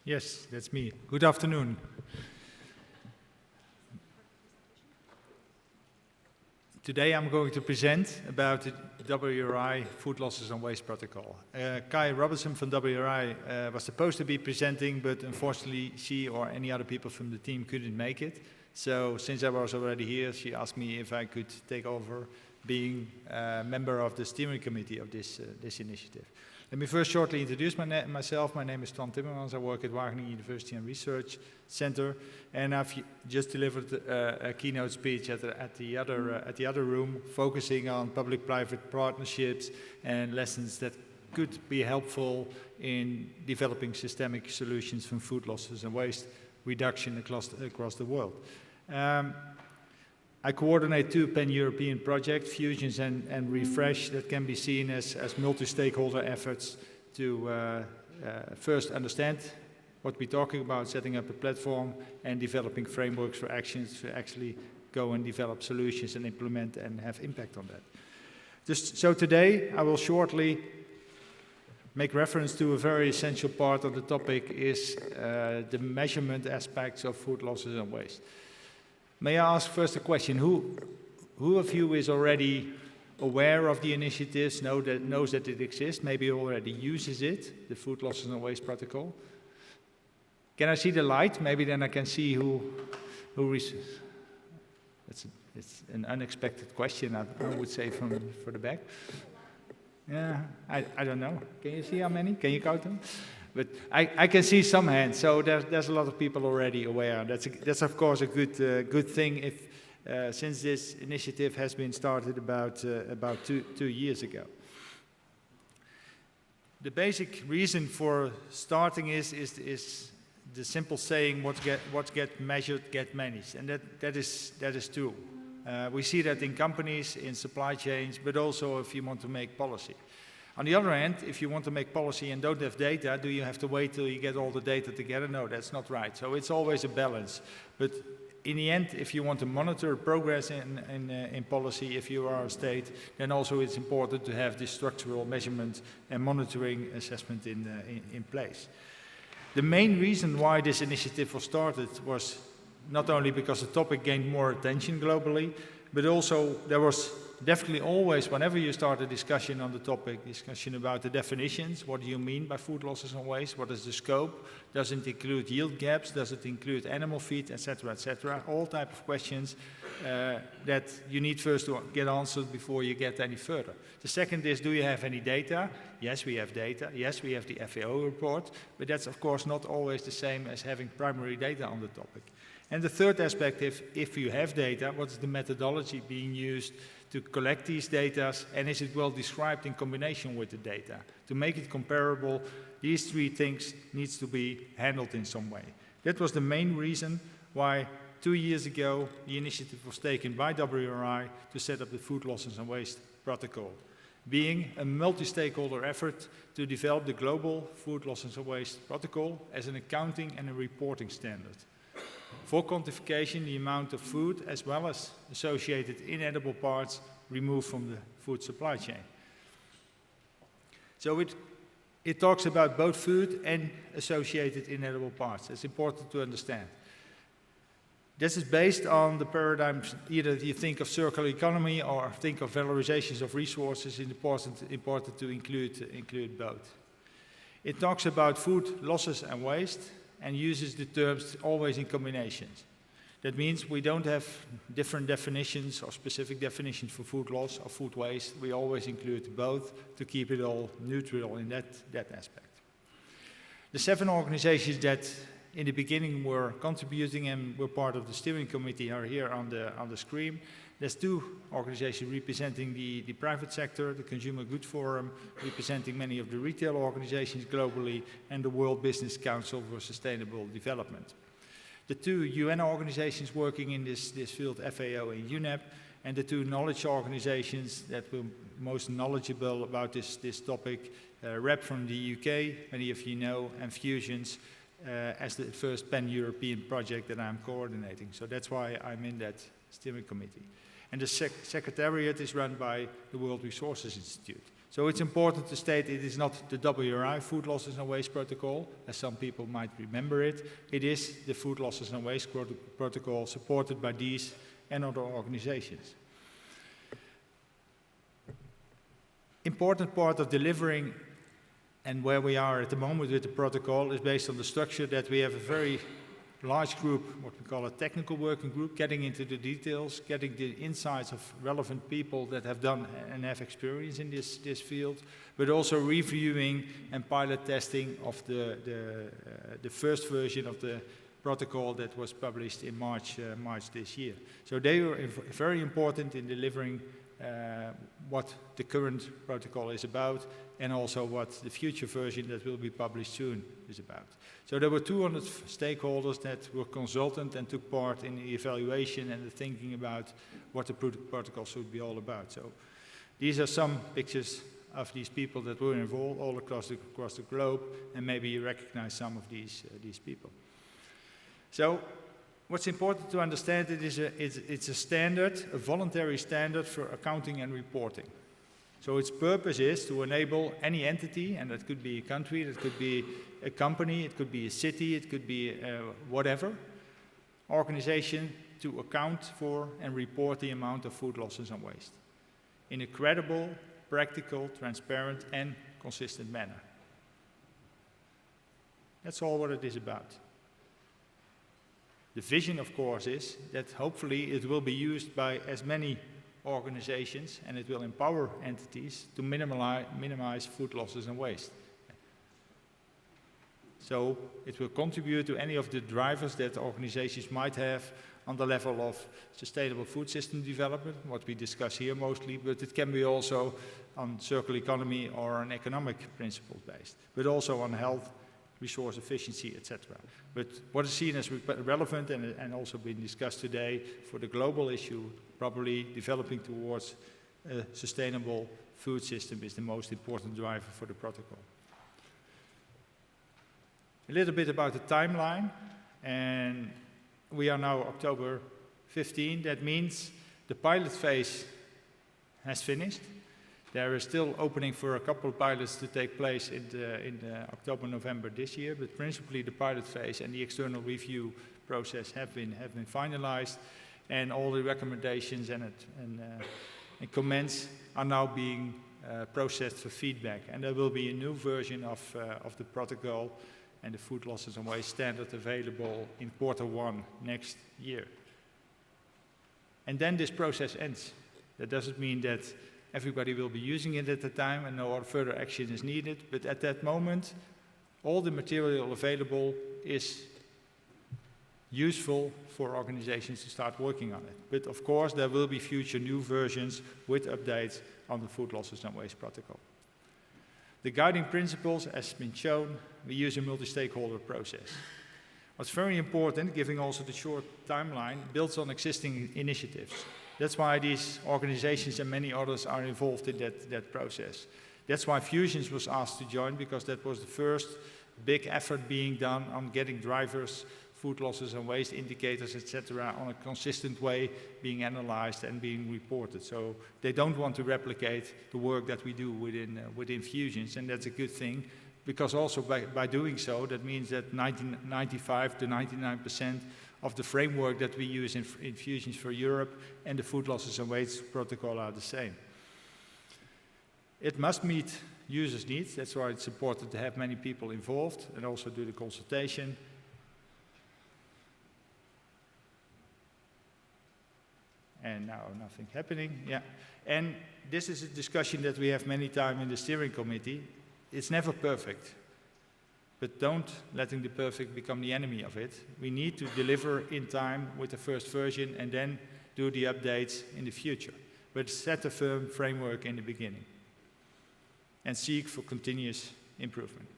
Yes, that's me. Good afternoon. Today I'm going to present about the WRI Food Losses and Waste Protocol. Kai Robertson from WRI was supposed to be presenting, but unfortunately she or any other people from the team couldn't make it. So since I was already here, she asked me if I could take over being a member of the steering committee of this initiative. Let me first shortly introduce myself. My name is Timmermans. I work at Wageningen University and Research Center, and I've just delivered a keynote speech at the other room, focusing on public-private partnerships and lessons that could be helpful in developing systemic solutions from food losses and waste reduction across the world. I coordinate two pan-European projects, Fusions and Refresh, that can be seen as multi-stakeholder efforts to first understand what we're talking about, setting up a platform and developing frameworks for actions to actually go and develop solutions and implement and have impact on that. So today I will shortly make reference to a very essential part of the topic is the measurement aspects of food losses and waste. May I ask first a question? Who of you is already aware of the initiatives, knows that it exists, maybe already uses it, the Food Losses and Waste Protocol? Can I see the light? Maybe then I can see who is. It's an unexpected question, I would say, for the back. Yeah, I don't know. Can you see how many? Can you count them? But I can see some hands, so there's a lot of people already aware. That's of course a good thing if since this initiative has been started about 2 years ago. The basic reason for starting is the simple saying, what get measured get managed, and that is true. We see that in companies, in supply chains, but also if you want to make policy. On the other hand, if you want to make policy and don't have data, do you have to wait till you get all the data together? No, that's not right. So it's always a balance. But in the end, if you want to monitor progress in policy, if you are a state, then also it's important to have this structural measurement and monitoring assessment in place. The main reason why this initiative was started was not only because the topic gained more attention globally, but also there was definitely always, whenever you start a discussion on the topic, discussion about the definitions, what do you mean by food losses and waste, what is the scope, does it include yield gaps, does it include animal feed, etc., all type of questions that you need first to get answered before you get any further. The second is, do you have any data? Yes, we have data. Yes, we have the FAO report, but that's of course not always the same as having primary data on the topic. And the third aspect, if you have data, what's the methodology being used to collect these data, and is it well described in combination with the data? To make it comparable, these three things needs to be handled in some way. That was the main reason why 2 years ago the initiative was taken by WRI to set up the Food Losses and Waste Protocol, being a multi-stakeholder effort to develop the global Food Losses and Waste Protocol as an accounting and a reporting standard for quantification, the amount of food as well as associated inedible parts removed from the food supply chain. So it talks about both food and associated inedible parts. It's important to understand. This is based on the paradigms, either you think of circular economy or think of valorizations of resources. It's important to include both. It talks about food losses and waste, and uses the terms always in combinations. That means we don't have different definitions or specific definitions for food loss or food waste. We always include both to keep it all neutral in that aspect. The 7 organizations that in the beginning were contributing and were part of the steering committee are here on the screen. There's 2 organizations representing the private sector, the Consumer Goods Forum, representing many of the retail organizations globally, and the World Business Council for Sustainable Development. The 2 UN organizations working in this field, FAO and UNEP, and the 2 knowledge organizations that were most knowledgeable about this topic, REP from the UK, many of you know, and Fusions as the first pan-European project that I'm coordinating. So that's why I'm in that steering committee. And the secretariat is run by the World Resources Institute. So it's important to state it is not the WRI, Food Losses and Waste Protocol, as some people might remember it. It is the Food Losses and Waste Protocol supported by these and other organizations. Important part of delivering and where we are at the moment with the protocol is based on the structure that we have a very large group, what we call a technical working group, getting into the details, getting the insights of relevant people that have done and have experience in this field, but also reviewing and pilot testing of the first version of the protocol that was published in March this year. So they were very important in delivering what the current protocol is about and also what the future version that will be published soon is about. So there were 200 stakeholders that were consultant and took part in the evaluation and the thinking about what the protocol should be all about. So these are some pictures of these people that were involved all across the globe, and maybe you recognize some of these people. So what's important to understand, it's a standard, a voluntary standard for accounting and reporting. So its purpose is to enable any entity, and that could be a country, that could be a company, it could be a city, it could be whatever, organization, to account for and report the amount of food losses and waste in a credible, practical, transparent and consistent manner. That's all what it is about. The vision, of course, is that hopefully it will be used by as many organizations and it will empower entities to minimize food losses and waste. So it will contribute to any of the drivers that organizations might have on the level of sustainable food system development, what we discuss here mostly, but it can be also on circular economy or on economic principles based, but also on health, resource efficiency, etc. But what is seen as relevant and also been discussed today for the global issue, probably developing towards a sustainable food system is the most important driver for the protocol. A little bit about the timeline, and we are now October 15. That means the pilot phase has finished. There is still opening for a couple of pilots to take place in October, November this year, but principally the pilot phase and the external review process have been finalized, and all the recommendations and comments are now being processed for feedback. And there will be a new version of the protocol and the food losses and waste standard available in Q1 next year. And then this process ends. That doesn't mean that everybody will be using it at the time and no further action is needed, but at that moment, all the material available is useful for organizations to start working on it. But of course, there will be future new versions with updates on the food losses and waste protocol. The guiding principles, as been shown, we use a multi-stakeholder process. What's very important, given also the short timeline, builds on existing initiatives. That's why these organizations and many others are involved in that process. That's why Fusions was asked to join, because that was the first big effort being done on getting drivers, food losses and waste indicators, etc., on a consistent way being analyzed and being reported. So they don't want to replicate the work that we do within Fusions, and that's a good thing, because also by doing so, that means that 95 to 99% of the framework that we use in Fusions for Europe and the food losses and waste protocol are the same. It must meet users' needs. That's why it's important to have many people involved and also do the consultation. And now nothing happening. Yeah. And this is a discussion that we have many times in the steering committee. It's never perfect. But don't letting the perfect become the enemy of it. We need to deliver in time with the first version and then do the updates in the future. But set a firm framework in the beginning and seek for continuous improvement.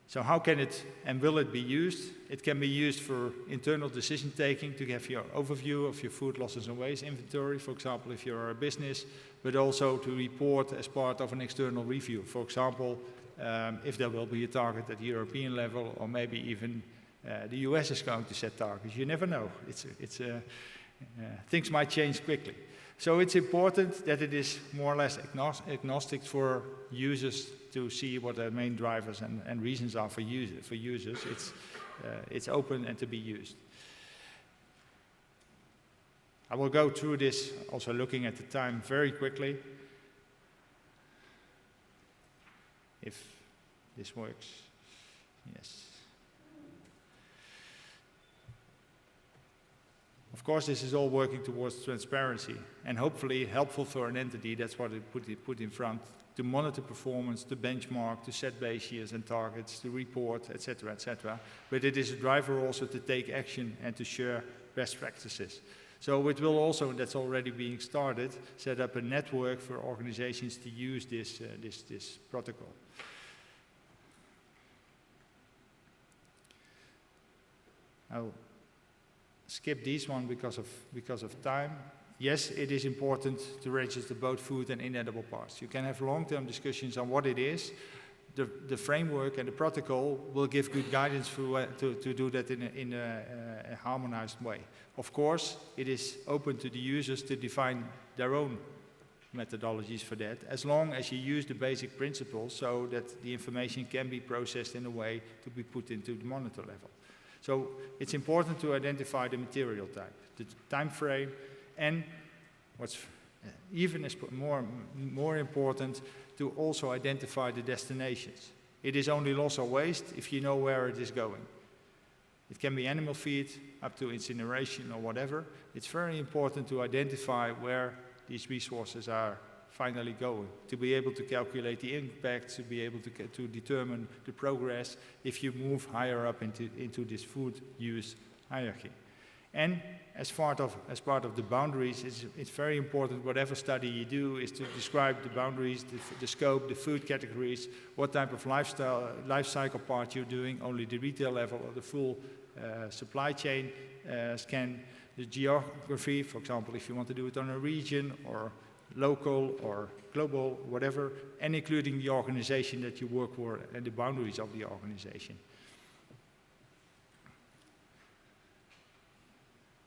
So how can it and will it be used? It can be used for internal decision taking, to have your overview of your food losses and waste inventory, for example, if you're a business, but also to report as part of an external review. For example, if there will be a target at the European level, or maybe even the US is going to set targets. You never know. things might change quickly. So it's important that it is more or less agnostic for users to see what the main drivers and reasons are for users. It's open and to be used. I will go through this, also looking at the time, very quickly. If this works. Yes. Of course, this is all working towards transparency and hopefully helpful for an entity. That's what it put in front, to monitor performance, to benchmark, to set base years and targets, to report, etc., etc. But it is a driver also to take action and to share best practices. So it will also, that's already being started, set up a network for organizations to use this protocol. I'll skip this one because of time. Yes, it is important to register both food and inedible parts. You can have long-term discussions on what it is. The framework and the protocol will give good guidance for, to do that in a harmonized way. Of course, it is open to the users to define their own methodologies for that, as long as you use the basic principles so that the information can be processed in a way to be put into the monitor level. So it's important to identify the material type, the time frame, and what's even more important, to also identify the destinations. It is only loss or waste if you know where it is going. It can be animal feed, up to incineration or whatever. It's very important to identify where these resources are finally going, to be able to calculate the impact, to be able to determine the progress if you move higher up into this food use hierarchy. And as part of the boundaries, it's very important, whatever study you do, is to describe the boundaries, the scope, the food categories, what type of life cycle part you're doing, only the retail level or the full supply chain scan, the geography, for example, if you want to do it on a region or local or global, whatever, and including the organization that you work for and the boundaries of the organization.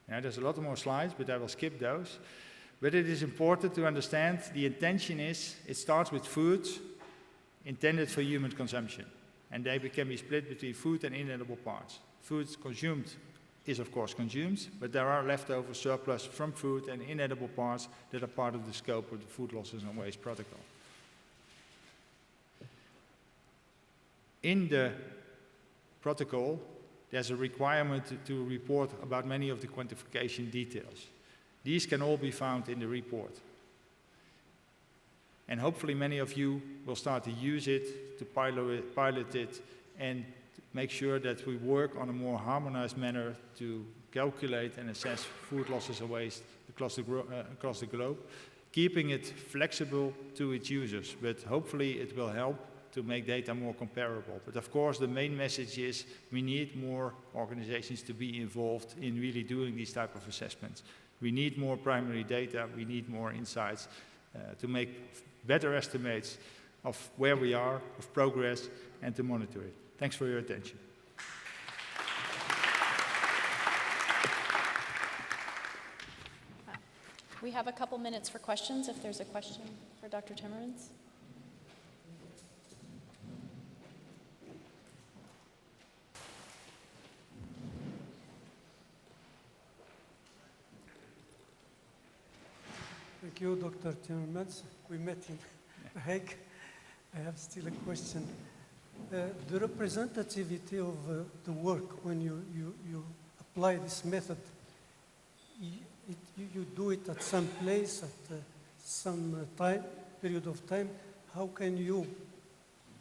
Now, there's a lot more slides, but I will skip those. But it is important to understand the intention is, it starts with food intended for human consumption. And they can be split between food and inedible parts. Food consumed is of course consumed, but there are leftover surplus from food and inedible parts that are part of the scope of the food losses and waste protocol. In the protocol, there's a requirement to report about many of the quantification details. These can all be found in the report. And hopefully many of you will start to use it, to pilot it, and make sure that we work on a more harmonized manner to calculate and assess food losses and waste across the globe, keeping it flexible to its users. But hopefully it will help to make data more comparable. But of course the main message is we need more organizations to be involved in really doing these type of assessments. We need more primary data, we need more insights to make better estimates of where we are, of progress, and to monitor it. Thanks for your attention. We have a couple minutes for questions, if there's a question for Dr. Timmermans. Thank you, Dr. Timmermans. We met in The Hague. I have still a question. The representativity of the work, when you apply this method, you do it at some place, at some period of time. How can you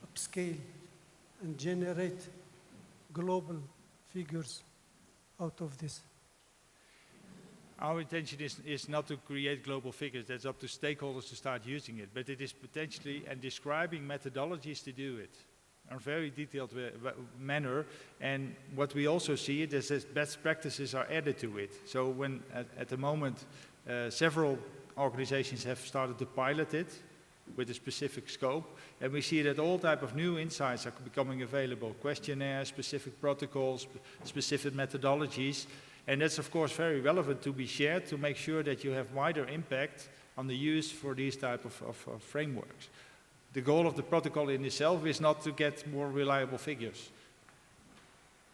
upscale and generate global figures out of this? Our intention is not to create global figures. That's up to stakeholders to start using it. But it is potentially, and describing methodologies to do it in a very detailed manner. And what we also see is that best practices are added to it. So when at the moment several organizations have started to pilot it with a specific scope, and we see that all type of new insights are becoming available, questionnaires, specific protocols, specific methodologies. And that's of course very relevant to be shared to make sure that you have wider impact on the use for these type of frameworks. The goal of the protocol in itself is not to get more reliable figures.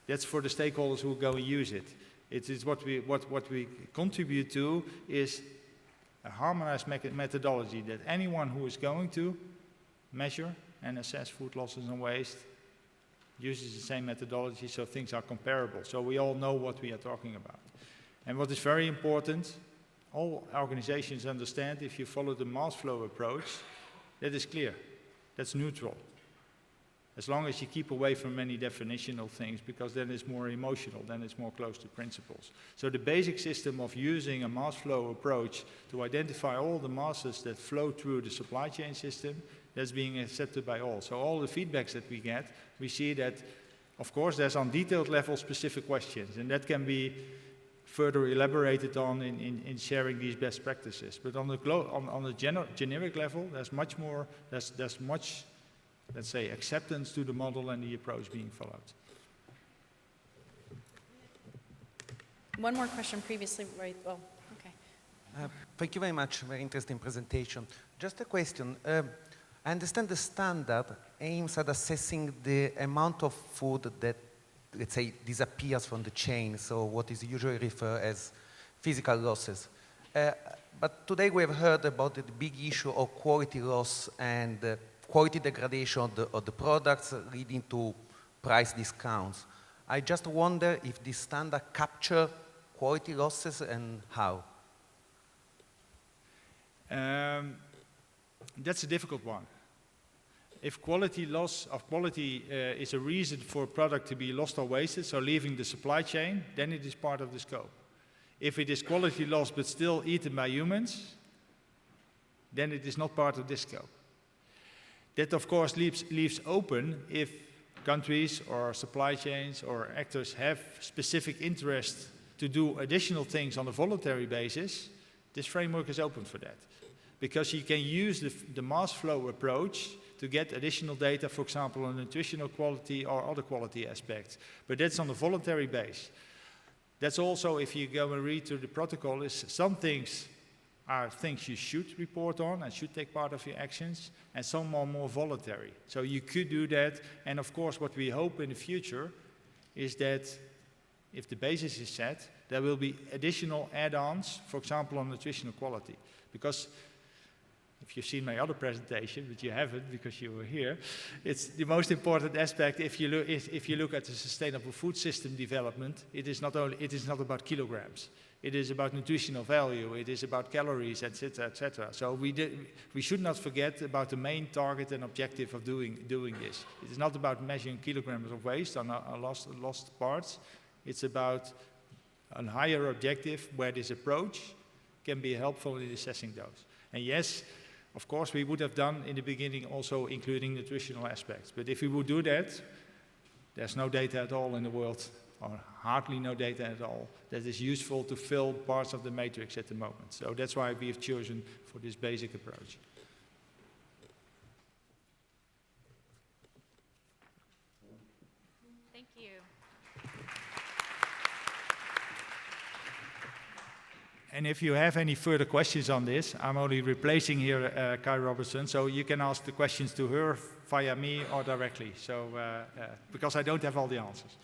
That's for the stakeholders who go and use it. It is what we contribute to is a harmonized methodology that anyone who is going to measure and assess food losses and waste uses the same methodology so things are comparable. So we all know what we are talking about. And what is very important, all organizations understand if you follow the mass flow approach, that is clear, that's neutral. As long as you keep away from many definitional things, because then it's more emotional, then it's more close to principles. So the basic system of using a mass flow approach to identify all the masses that flow through the supply chain system, that's being accepted by all. So all the feedbacks that we get, we see that, of course, there's on detailed level specific questions, and that can be further elaborated on in sharing these best practices. But on the generic level, there's much more, there's much, let's say, acceptance to the model and the approach being followed. One more question previously, right? Oh, okay. Thank you very much. Very interesting presentation. Just a question. I understand the standard aims at assessing the amount of food that, let's say, disappears from the chain, so what is usually referred as physical losses. But today we have heard about the big issue of quality loss and quality degradation of the products leading to price discounts. I just wonder if this standard capture quality losses and how. That's a difficult one. If quality loss of quality is a reason for a product to be lost or wasted, so leaving the supply chain, then it is part of the scope. If it is quality loss but still eaten by humans, then it is not part of this scope. That of course leaves open if countries or supply chains or actors have specific interest to do additional things on a voluntary basis, this framework is open for that. Because you can use the mass flow approach to get additional data, for example, on nutritional quality or other quality aspects. But that's on a voluntary base. That's also, if you go and read through the protocol, is some things are things you should report on and should take part of your actions, and some are more voluntary. So you could do that, and of course what we hope in the future is that if the basis is set, there will be additional add-ons, for example, on nutritional quality. Because if you've seen my other presentation, but you haven't because you were here, it's the most important aspect. If you look at the sustainable food system development, it is not about kilograms. It is about nutritional value. It is about calories, etc., etc. So we should not forget about the main target and objective of doing this. It is not about measuring kilograms of waste on lost parts. It's about a higher objective where this approach can be helpful in assessing those. And yes, of course, we would have done in the beginning also including nutritional aspects. But if we would do that, there's no data at all in the world, or hardly no data at all, that is useful to fill parts of the matrix at the moment. So that's why we have chosen for this basic approach. Thank you. And if you have any further questions on this, I'm only replacing here Kai Robertson, so you can ask the questions to her via me or directly. So, because I don't have all the answers.